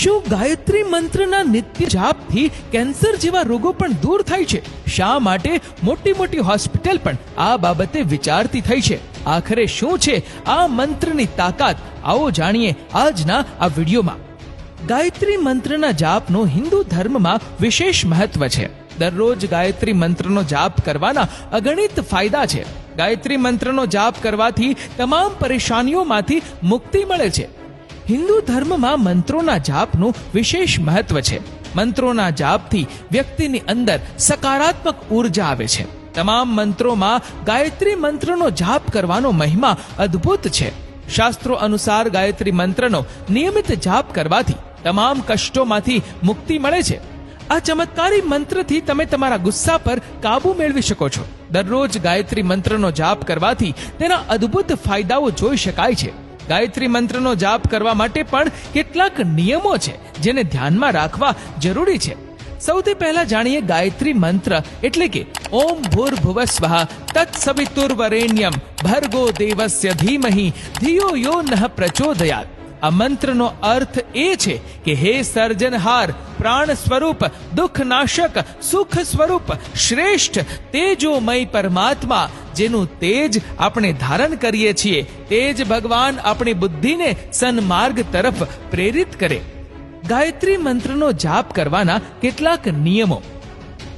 શું ગાયત્રી મંત્રના નિત્ય જાપથી કેન્સર જેવા રોગો પણ દૂર થાય છે? શા માટે મોટી મોટી હોસ્પિટલ પણ આ બાબતે વિચારતી થઈ છે? આખરે શું છે આ મંત્રની તાકાત? આવો જાણીએ આજના આ વિડીયોમાં. ગાયત્રી મંત્રના જાપનો હિન્દુ ધર્મમાં વિશેષ મહત્વ છે. દરરોજ ગાયત્રી મંત્રનો જાપ કરવાના અગણિત ફાયદા છે. ગાયત્રી મંત્રનો જાપ કરવાથી તમામ પરેશાનીઓમાંથી મુક્તિ મળે છે. હિન્દુ ધર્મમાં મંત્રોના જાપનું વિશેષ મહત્વ છે. મંત્રોના જાપથી વ્યક્તિની અંદર સકારાત્મક ઉર્જા આવે છે. તમામ મંત્રોમાં ગાયત્રી મંત્રનો જાપ કરવાનો મહિમા અદ્ભુત છે. શાસ્ત્રો અનુસાર ગાયત્રી મંત્રનો નિયમિત જાપ કરવાથી તમામ કષ્ટોમાંથી મુક્તિ મળે છે. આ ચમત્કારી મંત્રથી તમે તમારા ગુસ્સા પર કાબુ મેળવી શકો છો. દરરોજ ગાયત્રી મંત્રનો જાપ કરવાથી તેના અદ્ભુત ફાયદાઓ જોઈ શકાય છે. ગાયત્રી મંત્રનો જાપ કરવા માટે પણ કેટલાક નિયમો છે જેને ધ્યાનમાં રાખવા જરૂરી છે. સૌથી પહેલા જાણીએ ગાયત્રી મંત્ર એટલે કે ઓમ ભૂર્ભુવસ્વઃ તત્સવિતુર્વરેણ્યમ ભર્ગો દેવસ્ય ધીમહિ ધિયો યો નઃ પ્રચોદયાત. આ મંત્રનો અર્થ એ છે કે હે સર્જનહાર, પ્રાણ સ્વરૂપ, દુઃખ નાશક, સુખ સ્વરૂપ, શ્રેષ્ઠ તેજોમય પરમાત્મા, જેનું તેજ આપણે ધારણ કરીએ છીએ, તેજ ભગવાન આપણી બુદ્ધિને સન્માર્ગ તરફ પ્રેરિત કરે. ગાયત્રી મંત્રનો જાપ કરવાના કેટલાક નિયમો.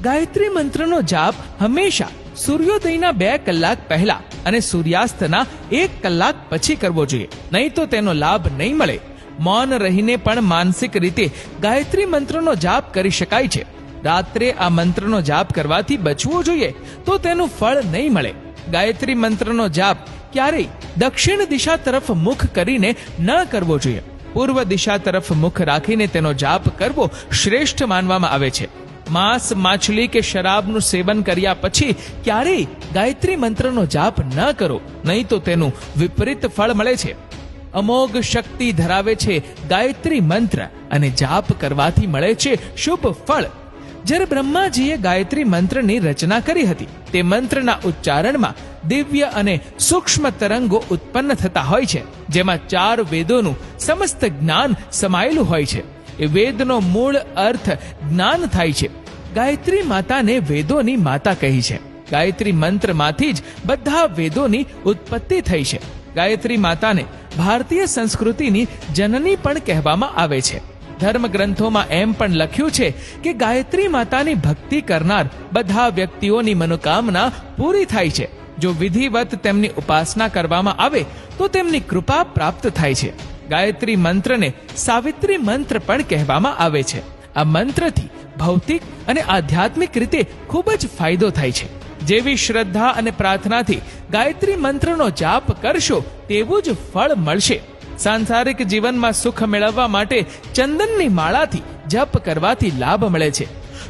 ગાયત્રી મંત્રનો જાપ હંમેશા સૂર્યોદયના 2 કલાક પહેલા અને સૂર્યાસ્તના 1 કલાક પછી કરવો જોઈએ, નહીં તો તેનો લાભ નહીં મળે. મૌન રહીને પણ માનસિક રીતે ગાયત્રી મંત્રનો જાપ કરી શકાય છે. રાત્રે આ મંત્રનો જાપ કરવાથી બચવું જોઈએ, તો તેનું ફળ નહીં મળે. ગાયત્રી મંત્રનો જાપ ક્યારેય દક્ષિણ દિશા તરફ મુખ કરીને ન કરવો જોઈએ. પૂર્વ દિશા તરફ મુખ રાખીને તેનો જાપ કરવો શ્રેષ્ઠ માનવામાં આવે છે. માંસ, માછલી કે શરાબનું સેવન કર્યા પછી ક્યારેય ગાયત્રી મંત્રનો જાપ ન કરો, નહીં તો તેનું વિપરીત ફળ મળે છે. અમોઘ શક્તિ ધરાવે છે ગાયત્રી મંત્ર અને જાપ કરવાથી મળે છે શુભ ફળ. જ્યારે બ્રહ્માજીએ ગાયત્રી મંત્રની રચના કરી હતી, તે મંત્રના ઉચ્ચારણમાં દિવ્ય અને સૂક્ષ્મ તરંગો ઉત્પન્ન થતા હોય છે, જેમાં 4 વેદોનું સમસ્ત જ્ઞાન સમાયેલું હોય છે. એ વેદનો મૂળ અર્થ જ્ઞાન થાય છે. ગાયત્રી માતાને વેદોની માતા કહી છે. ગાયત્રી મંત્રમાંથી જ બધા વેદોની ઉત્પત્તિ થઈ છે. ગાયત્રી માતાને ભારતીય સંસ્કૃતિની જનની પણ કહેવામાં આવે છે. ધર્મ ગ્રંથોમાં એમ પણ લખ્યું છે કે ગાયત્રી માતાની ભક્તિ કરનાર બધા વ્યક્તિઓની મનોકામના પૂરી થાય છે. જો વિધિવત તેમની ઉપાસના કરવામાં આવે તો તેમની કૃપા પ્રાપ્ત થાય છે. ગાયત્રી મંત્રને સાવિત્રી મંત્ર પણ કહેવામાં આવે છે. આ મંત્રથી ભૌતિક અને આધ્યાત્મિક રીતે ખૂબ જ ફાયદો થાય છે. જેવી શ્રદ્ધા અને પ્રાર્થનાથી ગાયત્રી મંત્રનો જાપ કરશો, તેવું જ ફળ મળશે. સાંસારિક જીવનમાં સુખ મેળવવા માટે ચંદનની માળાથી જપ કરવાથી લાભ મળે છે.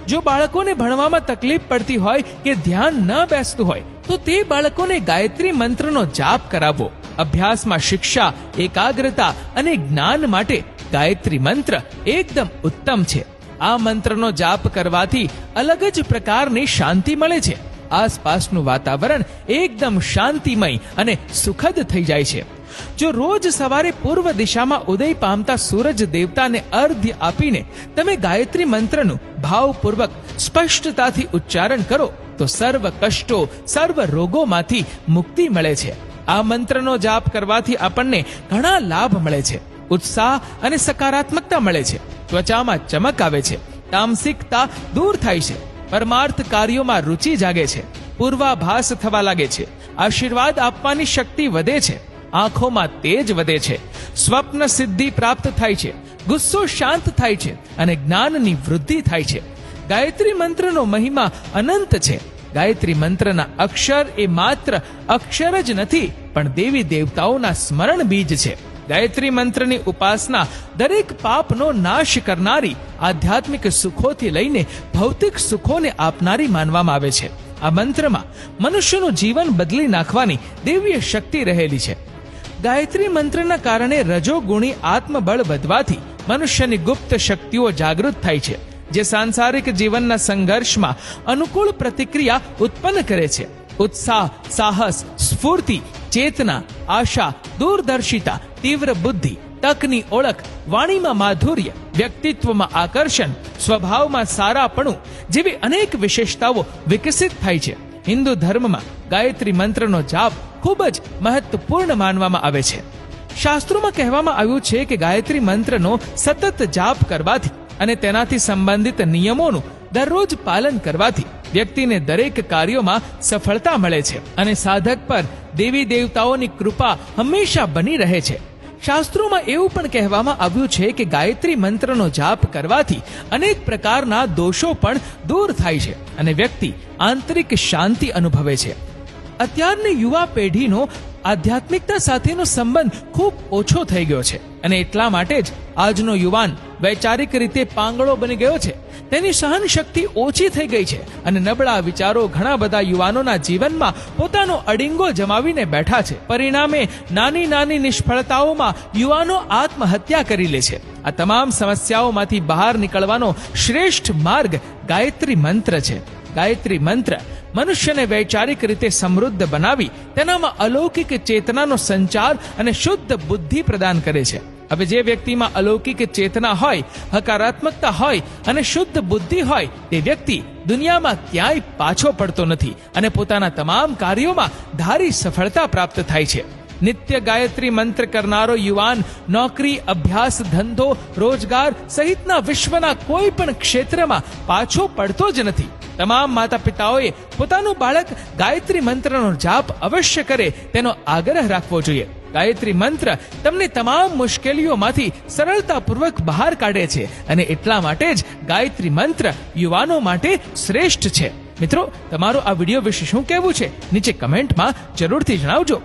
જો બાળકોને ભણવામાં તકલીફ પડતી હોય કે ધ્યાન ન બેસતું હોય, તો તે બાળકોને ગાયત્રી મંત્રનો જાપ કરાવવો. અભ્યાસમાં શિક્ષા, એકાગ્રતા અને જ્ઞાન માટે ગાયત્રી મંત્ર એકદમ ઉત્તમ છે. આ મંત્રનો જાપ કરવાથી અલગ જ પ્રકારની શાંતિ મળે છે. આસપાસનું વાતાવરણ એકદમ શાંતિમય અને સુખદ થઈ જાય છે. જો રોજ સવારે પૂર્વ દિશામાં ઉદય પામતા સૂરજ દેવતાને અર્ઘ્ય આપીને તમે ગાયત્રી મંત્રનું ભાવપૂર્વક સ્પષ્ટતાથી ઉચ્ચારણ કરો, તો સર્વ કષ્ટો, સર્વ રોગોમાંથી મુક્તિ મળે છે. આ મંત્રનો જાપ કરવાથી આપણને ઘણા લાભ મળે છે. ઉત્સાહ અને સકારાત્મકતા મળે છે. ત્વચામાં ચમક આવે છે. તામસિકતા દૂર થાય છે. પરમાર્થ કાર્યોમાં રુચિ જાગે છે. પૂર્વાભાસ થવા લાગે છે. આશીર્વાદ આપવાની શક્તિ વધે છે. આંખોમાં તેજ વધે છે. સ્વપ્ન સિદ્ધિ પ્રાપ્ત થાય છે. ગુસ્સો શાંત થાય છે અને જ્ઞાનની વૃદ્ધિ થાય છે. ગાયત્રી મંત્રનો મહિમા અનંત છે. ગાયત્રી મંત્રના અક્ષર એ માત્ર અક્ષર જ નથી, પણ દેવી દેવતાઓના સ્મરણ બીજ છે. ગાયત્રી મંત્રની ઉપાસના દરેક પાપનો નાશ કરનારી, આધ્યાત્મિક સુખોથી લઈને ભૌતિક સુખોને આપનારી માનવામાં આવે છે. આ મંત્રમાં મનુષ્યનું જીવન બદલી નાખવાની દિવ્ય શક્તિ રહેલી છે. ગાયત્રી મંત્રના કારણે રજોગુણી આત્મબળ વધવાથી મનુષ્યની ગુપ્ત શક્તિઓ જાગૃત થાય છે, જે સાંસારિક જીવનના સંઘર્ષમાં અનુકૂળ પ્રતિક્રિયા ઉત્પન્ન કરે છે. ઉત્સાહ, સાહસ, સ્ફૂર્તિ, ચેતના, આશા, દૂરદર્શિતા, તીવ્ર બુદ્ધિ, તકની ઓળખ, વાણીમાં માધુર્ય, વ્યક્તિત્વમાં આકર્ષણ, સ્વભાવમાં સારાપણું જેવી અનેક વિશેષતાઓ વિકસિત થાય છે. હિન્દુ ધર્મમાં ગાયત્રી મંત્રનો જાપ ખૂબ જ મહત્વપૂર્ણ માનવામાં આવે છે. શાસ્ત્રોમાં કહેવામાં આવ્યું છે કે ગાયત્રી મંત્રનો સતત જાપ કરવાથી અને તેનાથી સંબંધિત નિયમોનું દરરોજ પાલન કરવાથી વ્યક્તિને દરેક કાર્યોમાં સફળતા મળે છે અને સાધક પર દેવી દેવતાઓની કૃપા હંમેશા બની રહે છે. શાસ્ત્રોમાં એવું પણ કહેવામાં આવ્યું છે કે ગાયત્રી મંત્રનો જાપ કરવાથી અનેક પ્રકારના દોષો પણ દૂર થાય છે અને વ્યક્તિ આંતરિક શાંતિ અનુભવે છે. અત્યારની યુવા પેઢીનો આધ્યાત્મિકતા સાથેનો સંબંધ ખૂબ ઓછો થઈ ગયો છે અને એટલા માટે જ આજનો યુવાન વૈચારિક રીતે પાંગળો બની ગયો છે. તેની સહન શક્તિ ઓછી થઈ ગઈ છે અને નબળા વિચારો ઘણા બધા યુવાનોના જીવનમાં પોતાનો અડિંગો જમાવીને બેઠા છે. પરિણામે નાની નાની નિષ્ફળતાઓમાં યુવાનો આત્મહત્યા કરી લે છે. આ તમામ સમસ્યાઓમાંથી બહાર નીકળવાનો શ્રેષ્ઠ માર્ગ ગાયત્રી મંત્ર છે. ગાયત્રી મંત્ર મનુષ્યને વૈચારિક રીતે સમૃદ્ધ બનાવી તેનામાં અલૌકિક ચેતનાનો સંચાર અને શુદ્ધ બુદ્ધિ પ્રદાન કરે છે. હવે જે વ્યક્તિમાં અલૌકિક ચેતના હોય, હકારાત્મકતા હોય અને શુદ્ધ બુદ્ધિ હોય તે વ્યક્તિ દુનિયામાં ક્યાંય પાછો પડતો નથી અને પોતાના તમામ કાર્યોમાં ધારી સફળતા પ્રાપ્ત થાય છે. નિત્ય ગાયત્રી મંત્ર કરનારો યુવાન નોકરી, અભ્યાસ, ધંધો, રોજગાર સહિતના વિશ્વના કોઈ પણ ક્ષેત્રમાં પાછો પડતો જ નથી. તમામ માતા પિતાઓએ પોતાનું બાળક ગાયત્રી મંત્રનો જાપ અવશ્ય કરે તેનો આગ્રહ રાખવો જોઈએ. ગાયત્રી મંત્ર તમને તમામ મુશ્કેલીઓમાંથી સરળતાપૂર્વક બહાર કાઢે છે અને એટલા માટે જ ગાયત્રી મંત્ર યુવાનો માટે શ્રેષ્ઠ છે. મિત્રો, તમારો આ વિડીયો વિશે શું કહેવું છે નીચે કમેન્ટમાં જરૂરથી જણાવજો.